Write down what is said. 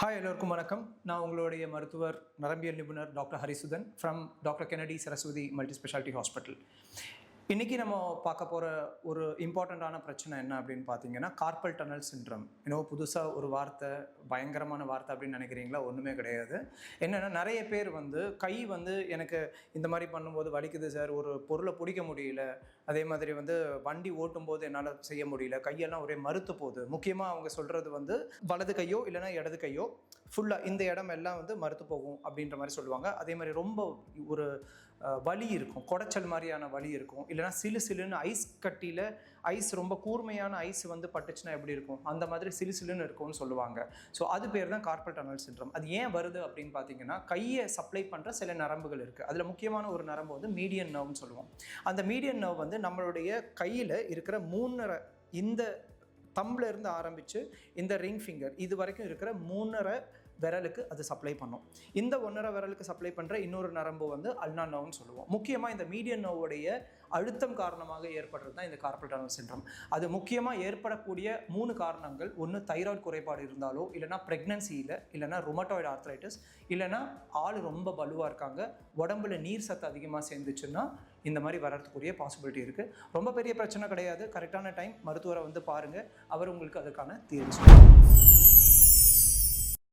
Hi எல்லோருக்கும் வணக்கம். நான் உங்களுடைய மருத்துவர் நரம்பியல் நிபுணர் doctor Harisudhan from doctor Kennedy Saraswathi multi speciality hospital. இன்றைக்கி நம்ம பார்க்க போகிற ஒரு இம்பார்ட்டண்ட்டான பிரச்சனை என்ன அப்படின்னு பார்த்தீங்கன்னா கார்பல் டனல் சிண்ட்ரம். இன்னும் புதுசாக ஒரு வார்த்தை, பயங்கரமான வார்த்தை அப்படின்னு நினைக்கிறீங்களா? ஒன்றுமே கிடையாது. என்னென்னா நிறைய பேர் கை எனக்கு இந்த மாதிரி பண்ணும்போது வலிக்குது சார், ஒரு பொருளை பிடிக்க முடியல, அதே மாதிரி வண்டி ஓட்டும் போது என்னால் செய்ய முடியல, கையெல்லாம் ஒரே மறுத்து போகுது. முக்கியமாக அவங்க சொல்கிறது வலது கையோ இல்லைனா இடது கையோ ஃபுல்லாக இந்த இடம் எல்லாம் மறுத்து போகும் அப்படின்ற மாதிரி சொல்லுவாங்க. அதே மாதிரி ரொம்ப ஒரு வலி இருக்கும், குடைச்சல் மாதிரியான வலி இருக்கும். இல்லைனா சிலுன்னு ஐஸ் கட்டியில் ஐஸ் ரொம்ப கூர்மையான ஐஸ் பட்டுச்சுன்னா எப்படி இருக்கும், அந்த மாதிரி சிலுன்னு இருக்கும்னு சொல்லுவாங்க. ஸோ அது பேர் தான் கார்பல் டனல் சிண்ட்ரம். அது ஏன் வருது அப்படின்னு பார்த்தீங்கன்னா கையை சப்ளை பண்ணுற சில நரம்புகள் இருக்குது. அதில் முக்கியமான ஒரு நரம்பு மீடியன் நர்வ்னு சொல்லுவோம். அந்த மீடியன் நர்வ் நம்மளுடைய கையில் இருக்கிற இந்த தம்பில் இருந்து ஆரம்பித்து இந்த ரிங் ஃபிங்கர் இது வரைக்கும் இருக்கிற 3.5 விரலுக்கு அது சப்ளை பண்ணும். இந்த 1.5 விரலுக்கு சப்ளை பண்ணுற இன்னொரு நரம்பு அல்னா நர்வ்னு சொல்லுவோம். முக்கியமாக இந்த மீடியன் நர்வுடைய அழுத்தம் காரணமாக ஏற்படுறது தான் இந்த கார்பல் டனல் சிண்ட்ரம். அது முக்கியமாக ஏற்படக்கூடிய 3 காரணங்கள். ஒன்று தைராய்டு குறைபாடு இருந்தாலோ, இல்லைனா ப்ரெக்னன்சியில், இல்லைனா ருமட்டாய்டு ஆர்த்ரைட்டிஸ், இல்லைனா ஆள் ரொம்ப பலுவாக இருக்காங்க, உடம்புல நீர் சத்து அதிகமாக சேர்ந்துச்சுன்னா இந்த மாதிரி வர்றதுக்குரிய பாசிபிலிட்டி இருக்குது. ரொம்ப பெரிய பிரச்சனை கிடையாது. கரெக்டான டைம் மருத்துவரை பாருங்கள், அவர் உங்களுக்கு அதுக்கான தீர்வு சொல்லுவாங்க.